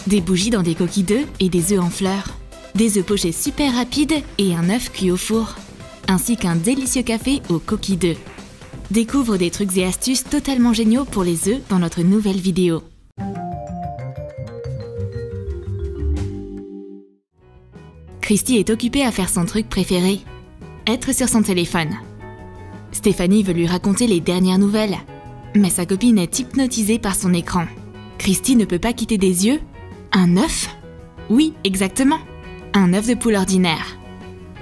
Des bougies dans des coquilles d'œufs et des œufs en fleurs. Des œufs pochés super rapides et un œuf cuit au four. Ainsi qu'un délicieux café aux coquilles d'œufs. Découvre des trucs et astuces totalement géniaux pour les œufs dans notre nouvelle vidéo. Christy est occupée à faire son truc préféré, être sur son téléphone. Stéphanie veut lui raconter les dernières nouvelles, mais sa copine est hypnotisée par son écran. Christy ne peut pas quitter des yeux un œuf? Oui, exactement, un œuf de poule ordinaire.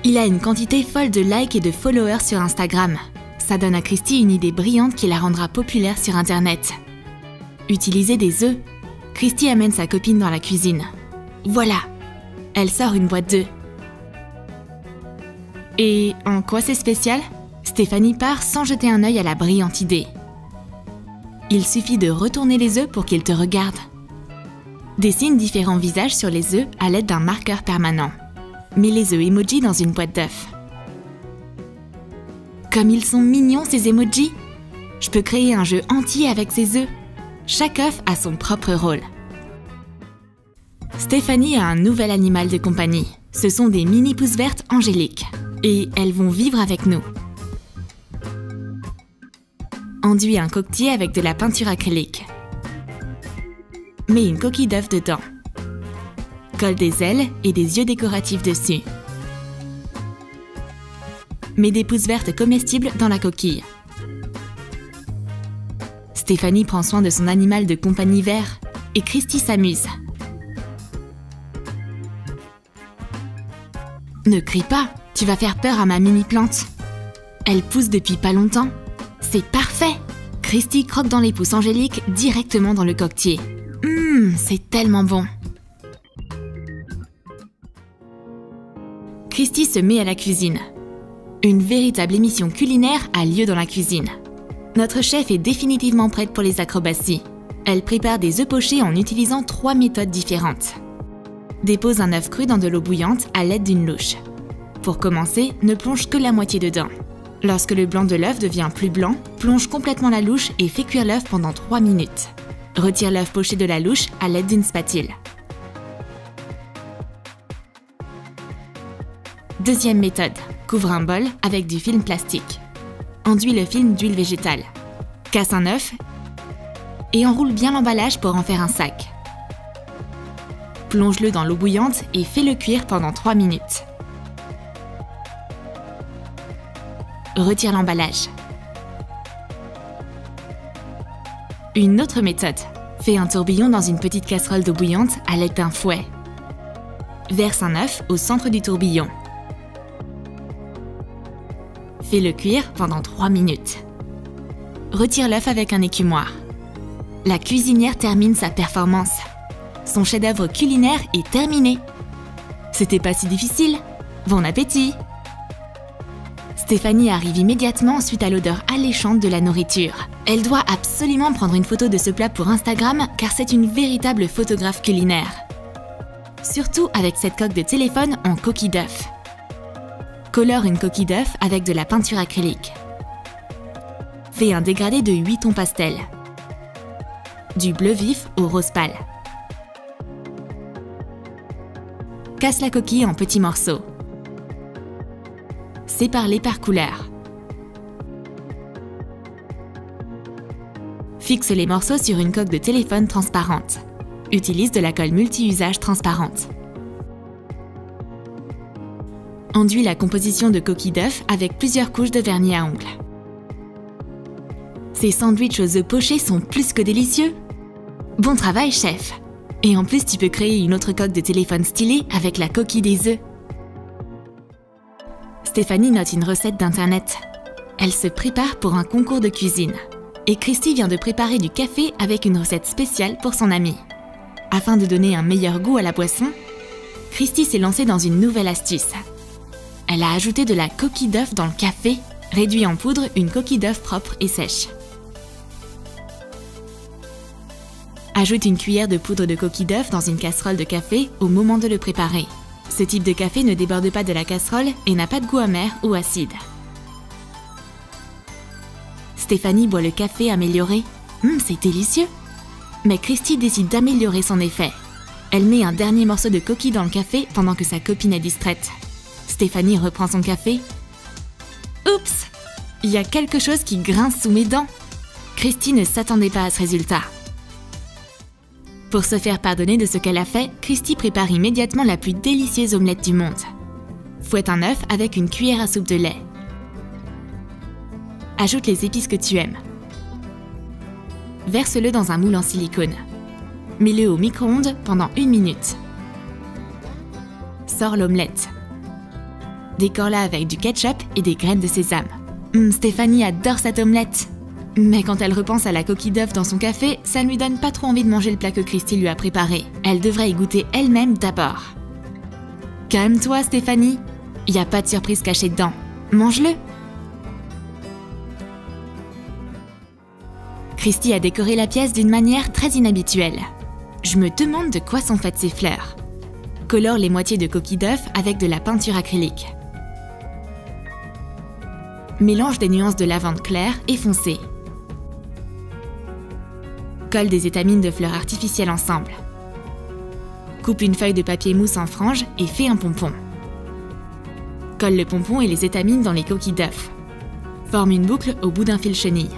Il a une quantité folle de likes et de followers sur Instagram. Ça donne à Christy une idée brillante qui la rendra populaire sur Internet. Utiliser des œufs. Christy amène sa copine dans la cuisine. Voilà, elle sort une boîte d'œufs. Et en quoi c'est spécial? Stéphanie part sans jeter un œil à la brillante idée. Il suffit de retourner les œufs pour qu'ils te regardent. Dessine différents visages sur les œufs à l'aide d'un marqueur permanent. Mets les œufs emoji dans une boîte d'œufs. Comme ils sont mignons ces emojis! Je peux créer un jeu entier avec ces œufs. Chaque œuf a son propre rôle. Stéphanie a un nouvel animal de compagnie. Ce sont des mini pousses vertes angéliques. Et elles vont vivre avec nous. Enduis un coquetier avec de la peinture acrylique. Mets une coquille d'œuf dedans. Colle des ailes et des yeux décoratifs dessus. Mets des pousses vertes comestibles dans la coquille. Stéphanie prend soin de son animal de compagnie vert et Christy s'amuse. Ne crie pas, tu vas faire peur à ma mini-plante. Elle pousse depuis pas longtemps. C'est parfait! Christy croque dans les pousses angéliques directement dans le coquetier. C'est tellement bon! Christy se met à la cuisine. Une véritable émission culinaire a lieu dans la cuisine. Notre chef est définitivement prête pour les acrobaties. Elle prépare des œufs pochés en utilisant 3 méthodes différentes. Dépose un œuf cru dans de l'eau bouillante à l'aide d'une louche. Pour commencer, ne plonge que la moitié dedans. Lorsque le blanc de l'œuf devient plus blanc, plonge complètement la louche et fais cuire l'œuf pendant 3 minutes. Retire l'œuf poché de la louche à l'aide d'une spatule. Deuxième méthode, couvre un bol avec du film plastique. Enduis le film d'huile végétale. Casse un œuf et enroule bien l'emballage pour en faire un sac. Plonge-le dans l'eau bouillante et fais-le cuire pendant 3 minutes. Retire l'emballage. Une autre méthode. Fais un tourbillon dans une petite casserole d'eau bouillante à l'aide d'un fouet. Verse un œuf au centre du tourbillon. Fais-le cuire pendant 3 minutes. Retire l'œuf avec un écumoire. La cuisinière termine sa performance. Son chef-d'œuvre culinaire est terminé. C'était pas si difficile. Bon appétit! Stéphanie arrive immédiatement suite à l'odeur alléchante de la nourriture. Elle doit absolument prendre une photo de ce plat pour Instagram car c'est une véritable photographe culinaire. Surtout avec cette coque de téléphone en coquille d'œuf. Colore une coquille d'œuf avec de la peinture acrylique. Fais un dégradé de 8 tons pastels. Du bleu vif au rose pâle. Casse la coquille en petits morceaux. Sépare-les par couleur. Fixe les morceaux sur une coque de téléphone transparente. Utilise de la colle multi-usage transparente. Enduis la composition de coquilles d'œufs avec plusieurs couches de vernis à ongles. Ces sandwichs aux œufs pochés sont plus que délicieux. Bon travail, chef! Et en plus, tu peux créer une autre coque de téléphone stylée avec la coquille des œufs. Stéphanie note une recette d'internet. Elle se prépare pour un concours de cuisine. Et Christy vient de préparer du café avec une recette spéciale pour son amie. Afin de donner un meilleur goût à la boisson, Christy s'est lancée dans une nouvelle astuce. Elle a ajouté de la coquille d'œuf dans le café, réduit en poudre une coquille d'œuf propre et sèche. Ajoute une cuillère de poudre de coquille d'œuf dans une casserole de café au moment de le préparer. Ce type de café ne déborde pas de la casserole et n'a pas de goût amer ou acide. Stéphanie boit le café amélioré. C'est délicieux! Mais Christy décide d'améliorer son effet. Elle met un dernier morceau de coquille dans le café pendant que sa copine est distraite. Stéphanie reprend son café. Oups! Il y a quelque chose qui grince sous mes dents. Christy ne s'attendait pas à ce résultat. Pour se faire pardonner de ce qu'elle a fait, Christy prépare immédiatement la plus délicieuse omelette du monde. Fouette un œuf avec une cuillère à soupe de lait. Ajoute les épices que tu aimes. Verse-le dans un moule en silicone. Mets-le au micro-ondes pendant 1 minute. Sors l'omelette. Décore-la avec du ketchup et des graines de sésame. Stéphanie adore cette omelette. Mais quand elle repense à la coquille d'œuf dans son café, ça ne lui donne pas trop envie de manger le plat que Christy lui a préparé. Elle devrait y goûter elle-même d'abord. Calme-toi, Stéphanie. Il n'y a pas de surprise cachée dedans. Mange-le. Christy a décoré la pièce d'une manière très inhabituelle. Je me demande de quoi sont faites ces fleurs. Colore les moitiés de coquille d'œuf avec de la peinture acrylique. Mélange des nuances de lavande claire et foncée. Colle des étamines de fleurs artificielles ensemble. Coupe une feuille de papier mousse en franges et fais un pompon. Colle le pompon et les étamines dans les coquilles d'œuf. Forme une boucle au bout d'un fil chenille.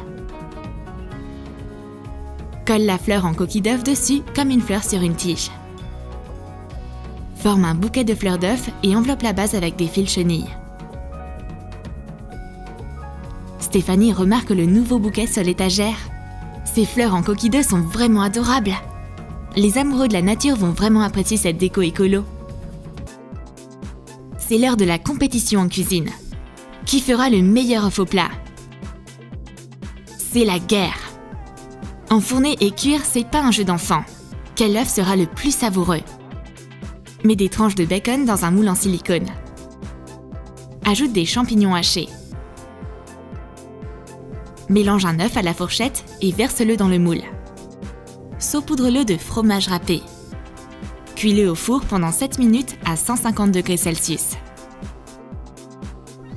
Colle la fleur en coquille d'œuf dessus comme une fleur sur une tige. Forme un bouquet de fleurs d'œuf et enveloppe la base avec des fils chenilles. Stéphanie remarque le nouveau bouquet sur l'étagère. Ces fleurs en coquille d'œuf sont vraiment adorables. Les amoureux de la nature vont vraiment apprécier cette déco écolo. C'est l'heure de la compétition en cuisine. Qui fera le meilleur œuf au plat? C'est la guerre. Enfourner et cuire, c'est pas un jeu d'enfant. Quel œuf sera le plus savoureux? Mets des tranches de bacon dans un moule en silicone. Ajoute des champignons hachés. Mélange un œuf à la fourchette et verse-le dans le moule. Saupoudre-le de fromage râpé. Cuis-le au four pendant 7 minutes à 150 degrés Celsius.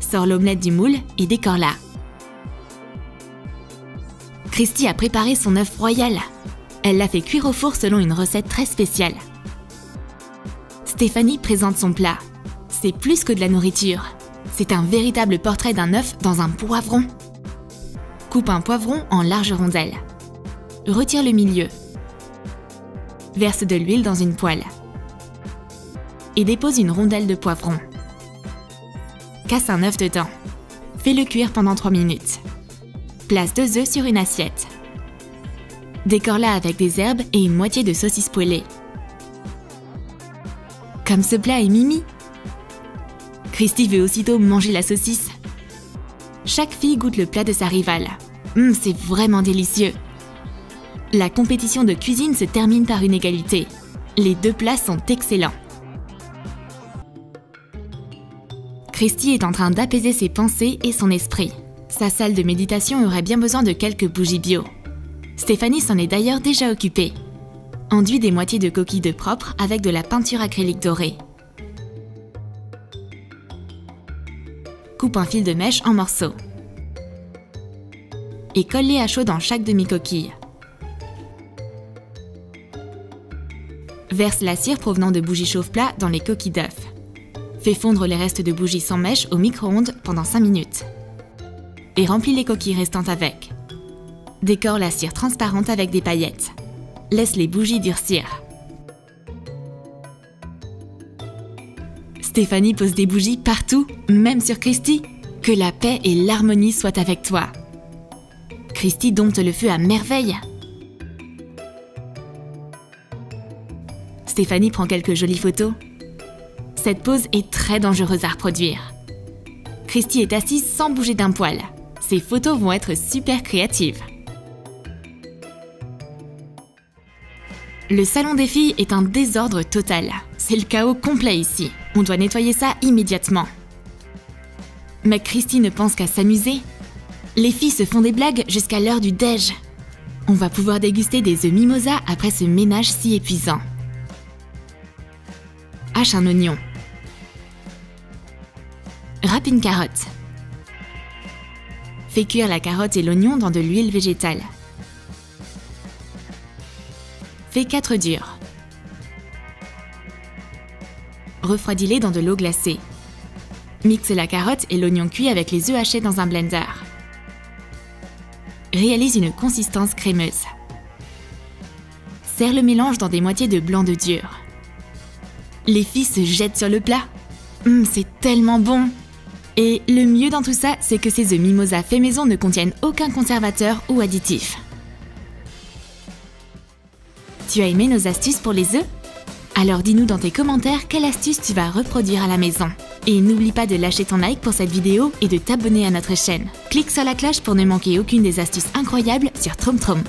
Sors l'omelette du moule et décore-la. Christy a préparé son œuf royal. Elle l'a fait cuire au four selon une recette très spéciale. Stéphanie présente son plat. C'est plus que de la nourriture. C'est un véritable portrait d'un œuf dans un poivron. Coupe un poivron en larges rondelles. Retire le milieu. Verse de l'huile dans une poêle. Et dépose une rondelle de poivron. Casse un œuf dedans. Fais-le cuire pendant 3 minutes. Place 2 œufs sur une assiette. Décore-la avec des herbes et une moitié de saucisse poêlée. Comme ce plat est mimi. Christy veut aussitôt manger la saucisse. Chaque fille goûte le plat de sa rivale. C'est vraiment délicieux. La compétition de cuisine se termine par une égalité. Les 2 plats sont excellents. Christy est en train d'apaiser ses pensées et son esprit. Sa salle de méditation aurait bien besoin de quelques bougies bio. Stéphanie s'en est d'ailleurs déjà occupée. Enduis des moitiés de coquilles de propre avec de la peinture acrylique dorée. Coupe un fil de mèche en morceaux. Et colle-les à chaud dans chaque demi-coquille. Verse la cire provenant de bougies chauffe-plat dans les coquilles d'œuf. Fais fondre les restes de bougies sans mèche au micro-ondes pendant 5 minutes. Et remplis les coquilles restantes avec. Décore la cire transparente avec des paillettes. Laisse les bougies durcir. Stéphanie pose des bougies partout, même sur Christy. Que la paix et l'harmonie soient avec toi. Christy dompte le feu à merveille. Stéphanie prend quelques jolies photos. Cette pose est très dangereuse à reproduire. Christy est assise sans bouger d'un poil. Ces photos vont être super créatives. Le salon des filles est un désordre total. C'est le chaos complet ici. On doit nettoyer ça immédiatement. Mais Christy ne pense qu'à s'amuser. Les filles se font des blagues jusqu'à l'heure du déj. On va pouvoir déguster des œufs mimosa après ce ménage si épuisant. Hache un oignon. Râpe une carotte. Fais cuire la carotte et l'oignon dans de l'huile végétale. Fais 4 œufs durs. Refroidis-les dans de l'eau glacée. Mixe la carotte et l'oignon cuit avec les œufs hachés dans un blender. Réalise une consistance crémeuse. Serre le mélange dans des moitiés de blanc d'œuf dur. Les filles se jettent sur le plat. C'est tellement bon! Et le mieux dans tout ça, c'est que ces œufs mimosa faits maison ne contiennent aucun conservateur ou additif. Tu as aimé nos astuces pour les œufs? Alors dis-nous dans tes commentaires quelle astuce tu vas reproduire à la maison. Et n'oublie pas de lâcher ton like pour cette vidéo et de t'abonner à notre chaîne. Clique sur la cloche pour ne manquer aucune des astuces incroyables sur TromTrom.